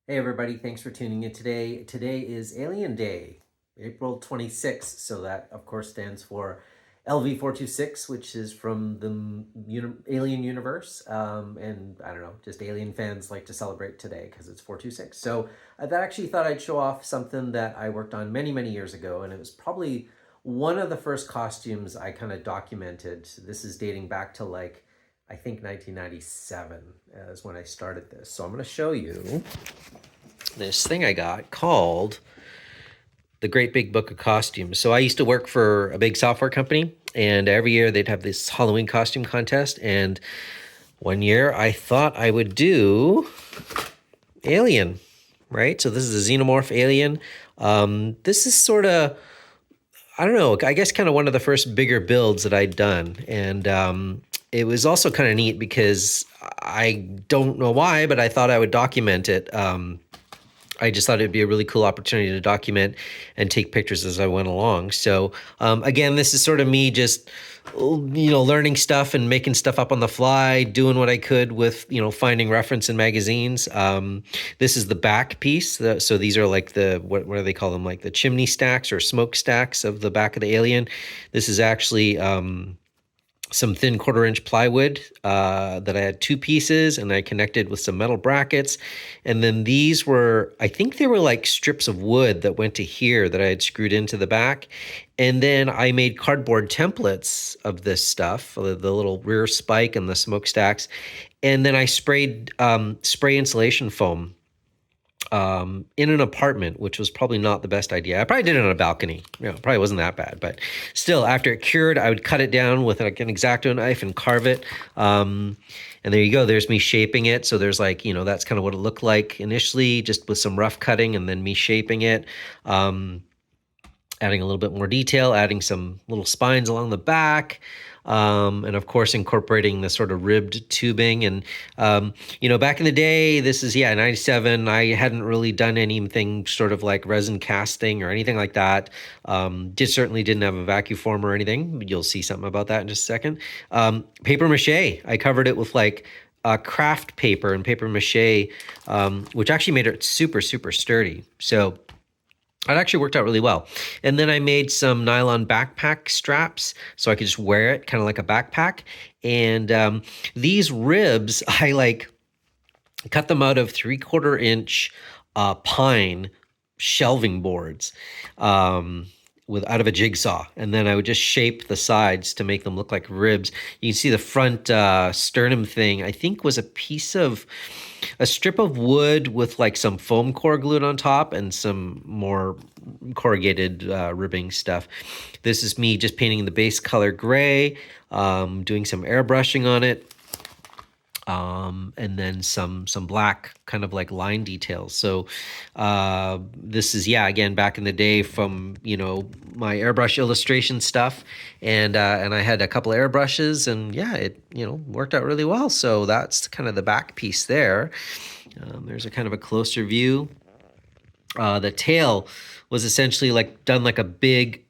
Hey everybody, thanks for tuning in today. Today is Alien Day, April 26th. So that of course stands for LV426, which is from the Alien universe. And I don't know, just Alien fans like to celebrate today because it's 426. So I actually thought I'd show off something that I worked on many, many years ago. And it was probably one of the first costumes I kind of documented. This is dating back to I think 1997 is when I started this. So I'm going to show you this thing I got called the Great Big Book of Costumes. So I used to work for a big software company, and every year they'd have this Halloween costume contest. And one year I thought I would do Alien, right? So this is a Xenomorph Alien. This is sort of, I don't know, I guess kind of one of the first bigger builds that I'd done. And it was also kind of neat because I don't know why, but I thought I would document it. I just thought it'd be a really cool opportunity to document and take pictures as I went along. So again, this is sort of me just, learning stuff and making stuff up on the fly, doing what I could with, finding reference in magazines. This is the back piece. So these are like what do they call them? Like the chimney stacks or smoke stacks of the back of the Alien. This is actually some thin 1/4 inch plywood that I had two pieces, and I connected with some metal brackets. And then these were, I think they were like strips of wood that went to here that I had screwed into the back. And then I made cardboard templates of this stuff, the little rear spike and the smokestacks. And then I sprayed spray insulation foam in an apartment, which was probably not the best idea. I probably did it on a balcony. Probably wasn't that bad, but still, after it cured, I would cut it down with like an X-Acto knife and carve it. And there you go. There's me shaping it. So there's that's kind of what it looked like initially, just with some rough cutting, and then me shaping it. Adding a little bit more detail, adding some little spines along the back, and of course incorporating the sort of ribbed tubing. And back in the day, this is 97. I hadn't really done anything sort of like resin casting or anything like that. Certainly didn't have a vacuum form or anything. You'll see something about that in just a second. Paper mache. I covered it with craft paper and paper mache, which actually made it super, super sturdy. So it actually worked out really well. And then I made some nylon backpack straps so I could just wear it kind of like a backpack. And these ribs, I cut them out of 3/4 inch pine shelving boards out of a jigsaw. And then I would just shape the sides to make them look like ribs. You can see the front sternum thing, I think, was a strip of wood with like some foam core glued on top and some more corrugated ribbing stuff. This is me just painting the base color gray, doing some airbrushing on it. And then some black kind of like line details. So this is, again, back in the day from, my airbrush illustration stuff. And I had a couple of airbrushes, and it, worked out really well. So that's kind of the back piece there. There's a kind of a closer view. The tail was essentially done like a big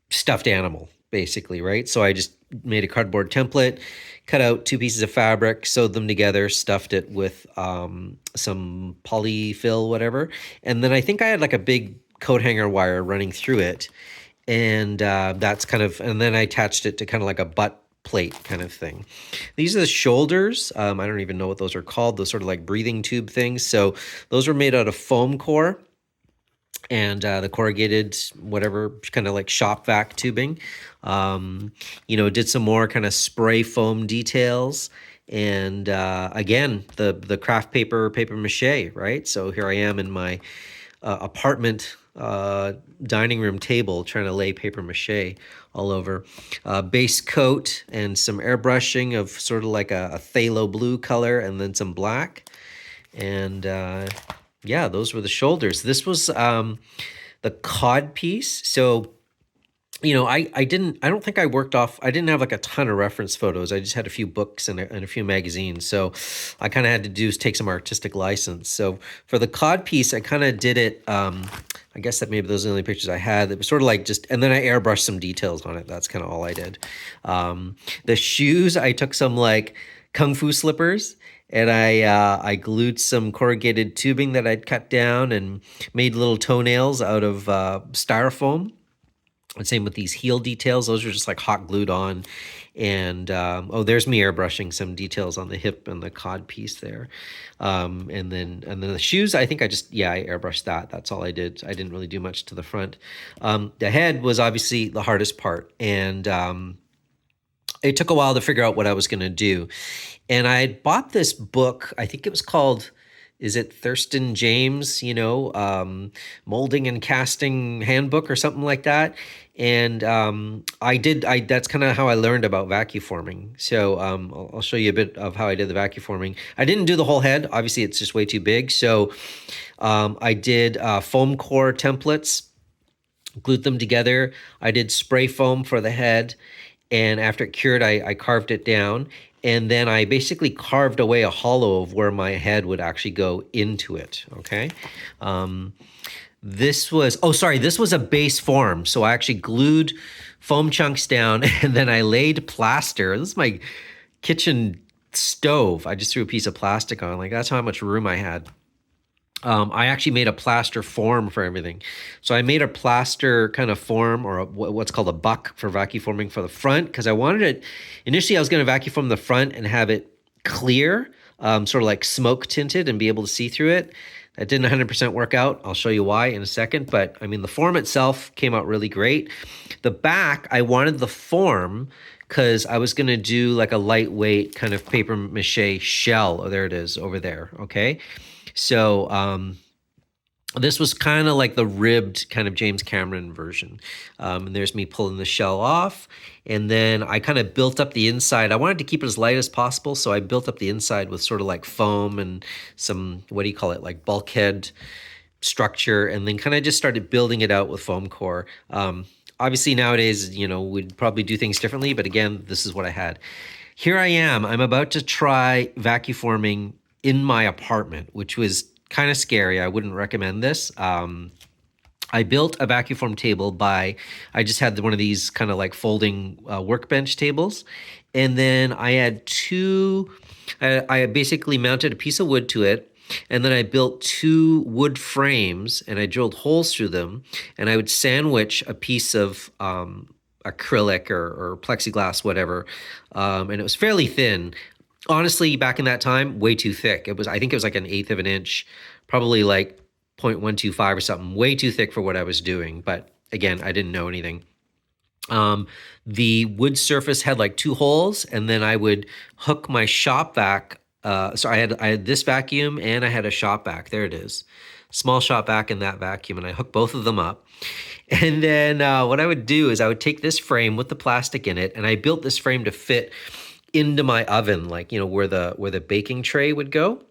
stuffed animal, basically, right? So I just made a cardboard template, cut out two pieces of fabric, sewed them together, stuffed it with some polyfill, whatever. And then I think I had like a big coat hanger wire running through it. And that's and then I attached it to kind of like a butt plate kind of thing. These are the shoulders. I don't even know what those are called, those sort of like breathing tube things. So those were made out of foam core and the corrugated, whatever, kind of like shop vac tubing. Did some more kind of spray foam details. And again, the craft paper mache, right? So here I am in my apartment dining room table trying to lay paper mache all over. Base coat and some airbrushing of sort of like a phthalo blue color, and then some black. And those were the shoulders. This was the cod piece. So, I don't think I didn't have like a ton of reference photos. I just had a few books and a few magazines. So I kind of had to take some artistic license. So for the cod piece, I kind of did it, I guess that maybe those are the only pictures I had. It was sort of like and then I airbrushed some details on it. That's kind of all I did. The shoes, I took some like kung fu slippers and I glued some corrugated tubing that I'd cut down and made little toenails out of styrofoam. And same with these heel details; those are just like hot glued on. And oh, there's me airbrushing some details on the hip and the cod piece there. And then the shoes, I think I airbrushed that. That's all I did. I didn't really do much to the front. The head was obviously the hardest part, and it took a while to figure out what I was going to do. And I had bought this book. I think it was called, is it Thurston James, Molding and Casting Handbook or something like that. And that's kind of how I learned about vacuforming. So I'll show you a bit of how I did the vacuforming. I didn't do the whole head. Obviously, it's just way too big. So I did foam core templates, glued them together. I did spray foam for the head. And after it cured, I carved it down. And then I basically carved away a hollow of where my head would actually go into it, okay? This was a base form. So I actually glued foam chunks down, and then I laid plaster. This is my kitchen stove. I just threw a piece of plastic on. Like, that's how much room I had. I actually made a plaster form for everything. So I made a plaster kind of form, or what's called a buck for vacuforming for the front, because I wanted it, initially I was going to vacuform the front and have it clear, sort of like smoke tinted, and be able to see through it. That didn't 100% work out. I'll show you why in a second. But I mean, the form itself came out really great. The back, I wanted the form because I was going to do like a lightweight kind of paper mache shell. Oh, there it is over there. Okay. So this was kind of like the ribbed kind of James Cameron version. And there's me pulling the shell off. And then I kind of built up the inside. I wanted to keep it as light as possible. So I built up the inside with sort of like foam and some, what do you call it, like bulkhead structure. And then kind of just started building it out with foam core. Obviously nowadays, we'd probably do things differently. But again, this is what I had. Here I am. I'm about to try vacuforming in my apartment, which was kind of scary. I wouldn't recommend this. I built a vacuform table I just had one of these kind of like folding workbench tables. And then I had I basically mounted a piece of wood to it. And then I built 2 wood frames, and I drilled holes through them. And I would sandwich a piece of acrylic or plexiglass, whatever. And it was fairly thin. Honestly, back in that time, way too thick. I think it was like 1/8 of an inch, probably like 0.125 or something, way too thick for what I was doing. But again, I didn't know anything. The wood surface had like 2 holes, and then I would hook my shop vac. So I had this vacuum, and I had a shop vac. There it is. Small shop vac in that vacuum, and I hooked both of them up. And then what I would do is I would take this frame with the plastic in it, and I built this frame to fit into my oven, like, where the baking tray would go.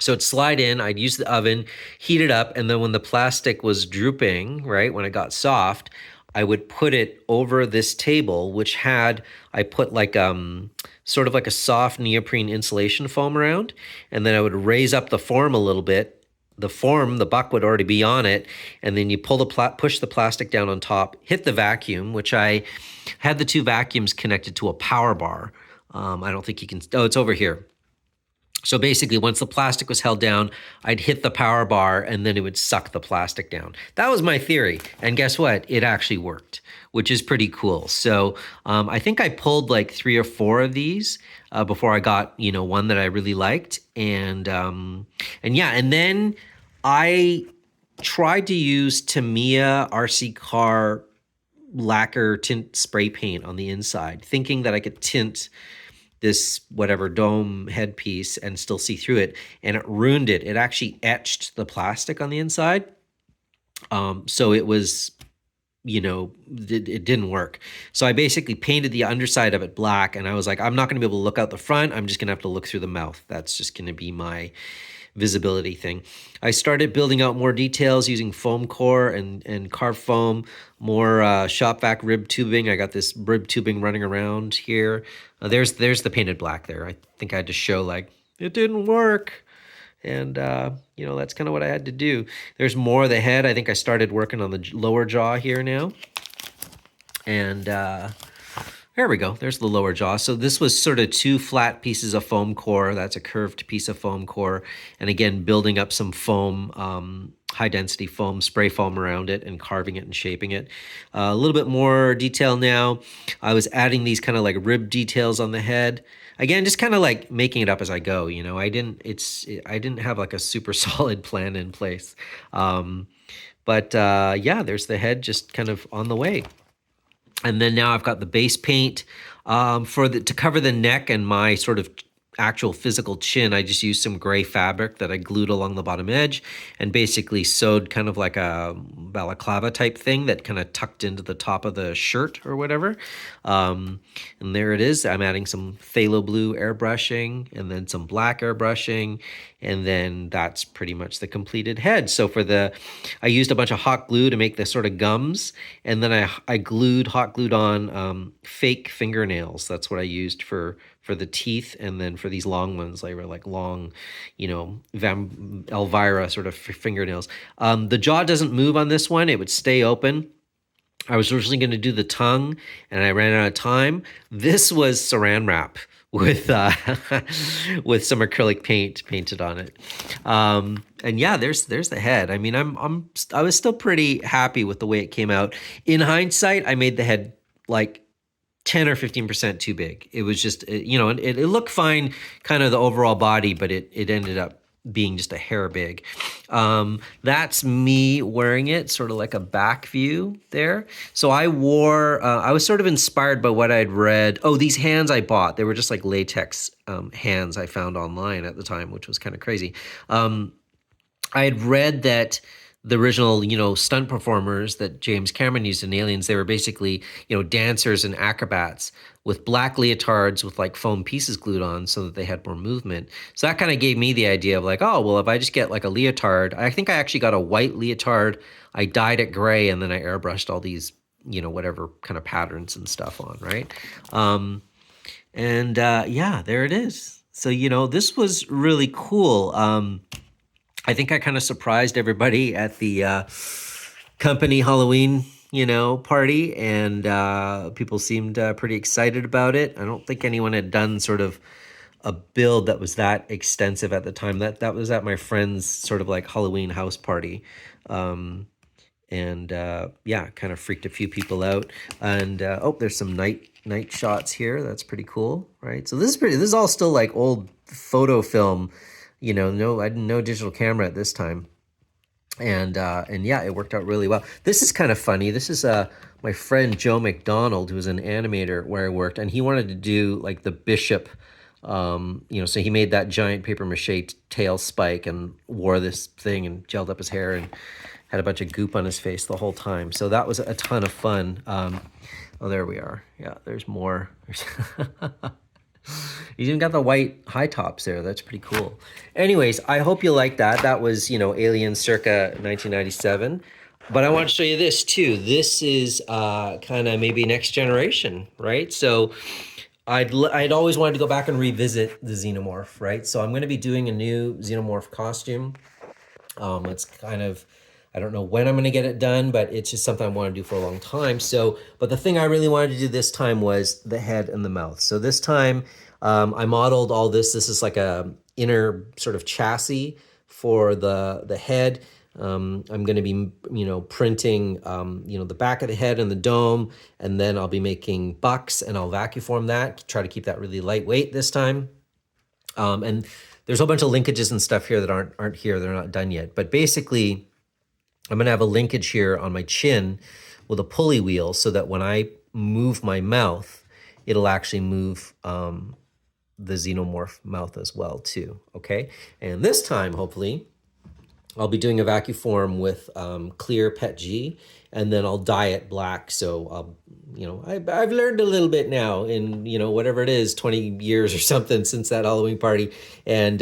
So it'd slide in, I'd use the oven, heat it up, and then when the plastic was drooping, right, when it got soft, I would put it over this table, which I put like sort of like a soft neoprene insulation foam around, and then I would raise up the form a little bit. The buck would already be on it, and then you push the plastic down on top, hit the vacuum, which I had the 2 vacuums connected to a power bar. I don't think you can, it's over here. So basically, once the plastic was held down, I'd hit the power bar, and then it would suck the plastic down. That was my theory. And guess what? It actually worked, which is pretty cool. So I think I pulled like 3 or 4 of these before I got, one that I really liked. And then I tried to use Tamiya RC car lacquer tint spray paint on the inside, thinking that I could tint this whatever dome headpiece and still see through it, and it ruined it. It actually etched the plastic on the inside. So it was, it didn't work. So I basically painted the underside of it black, and I was like, I'm not going to be able to look out the front. I'm just going to have to look through the mouth. That's just going to be my visibility thing. I started building out more details using foam core and carved foam, more shop vac rib tubing. I got this rib tubing running around here. There's the painted black there. I think I had to show like it didn't work. And, that's kind of what I had to do. There's more of the head. I think I started working on the lower jaw here now. And There we go. There's the lower jaw. So this was sort of two flat pieces of foam core. That's a curved piece of foam core. And again, building up some foam, high density foam, spray foam around it and carving it and shaping it. A little bit more detail now. I was adding these kind of like rib details on the head. Again, just kind of like making it up as I go. I didn't have like a super solid plan in place. But yeah, there's the head just kind of on the way. And then now I've got the base paint to cover the neck and my sort of actual physical chin. I just used some gray fabric that I glued along the bottom edge and basically sewed kind of like a balaclava type thing that kind of tucked into the top of the shirt or whatever. And there it is. I'm adding some phthalo blue airbrushing and then some black airbrushing. And then that's pretty much the completed head. So I used a bunch of hot glue to make the sort of gums. And then I hot glued on fake fingernails. That's what I used for the teeth, and then for these long ones, they were like long, Elvira sort of fingernails. The jaw doesn't move on this one. It would stay open. I was originally going to do the tongue, and I ran out of time. This was saran wrap with with some acrylic paint painted on it. And yeah, there's the head. I mean, I was still pretty happy with the way it came out. In hindsight, I made the head like 10 or 15% too big. It was just, it looked fine, kind of the overall body, but it ended up being just a hair big. That's me wearing it, sort of like a back view there. So I was sort of inspired by what I'd read. Oh, these hands I bought, they were just like latex hands I found online at the time, which was kind of crazy. I had read that the original, stunt performers that James Cameron used in Aliens, they were basically, dancers and acrobats with black leotards with like foam pieces glued on so that they had more movement. So that kind of gave me the idea of like, oh, well, if I just get like a leotard, I think I actually got a white leotard. I dyed it gray and then I airbrushed all these, whatever kind of patterns and stuff on, right? Yeah, there it is. So, this was really cool. I think I kind of surprised everybody at the company Halloween, party, and people seemed pretty excited about it. I don't think anyone had done sort of a build that was that extensive at the time. That was at my friend's sort of like Halloween house party. Yeah, kind of freaked a few people out. And oh, there's some night shots here. That's pretty cool, right? So this is all still like old photo film. No digital camera at this time. And yeah, it worked out really well. This is kind of funny. This is my friend Joe McDonald, who was an animator where I worked, and he wanted to do like the bishop, so he made that giant paper mache tail spike and wore this thing and gelled up his hair and had a bunch of goop on his face the whole time. So that was a ton of fun. Oh, there we are. Yeah, there's more. You even got the white high tops there. That's pretty cool. Anyways, I hope you like that. That was, Alien circa 1997. But I want to show you this too. This is kind of maybe next generation, right? So I'd always wanted to go back and revisit the Xenomorph, right? So I'm going to be doing a new Xenomorph costume. It's kind of, I don't know when I'm going to get it done, but it's just something I want to do for a long time. So, but the thing I really wanted to do this time was the head and the mouth. So this time I modeled all this. This is like a inner sort of chassis for the head. I'm going to be, printing, the back of the head and the dome, and then I'll be making bucks and I'll vacuum form that, try to keep that really lightweight this time. And there's a whole bunch of linkages and stuff here that aren't here. They're not done yet. But basically, I'm going to have a linkage here on my chin with a pulley wheel so that when I move my mouth, it'll actually move the Xenomorph mouth as well too, okay? And this time, hopefully, I'll be doing a vacuum form with clear PETG, and then I'll dye it black. So I'll, I've learned a little bit now in, whatever it is, 20 years or something since that Halloween party. And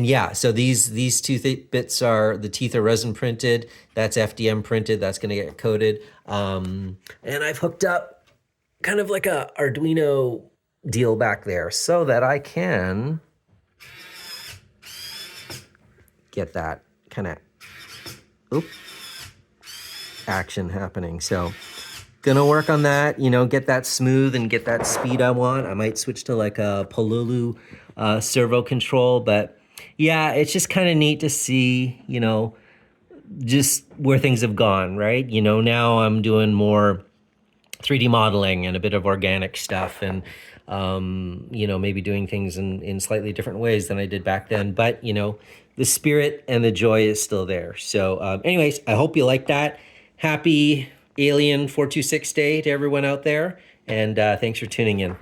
yeah, so these two bits are, the teeth are resin printed. That's FDM printed. That's going to get coated. And I've hooked up kind of like a Arduino deal back there so that I can get that kind of action happening. So Gonna work on that, you know, get that smooth and get that speed I want. I might switch to like a Pololu servo control, but yeah, it's just kind of neat to see, you know, just where things have gone, right? You know, now I'm doing more 3D modeling and a bit of organic stuff, and you know, maybe doing things in slightly different ways than I did back then. But you know, the spirit and the joy is still there. So anyways, I hope you like that. Happy Alien 426 Day to everyone out there, and thanks for tuning in.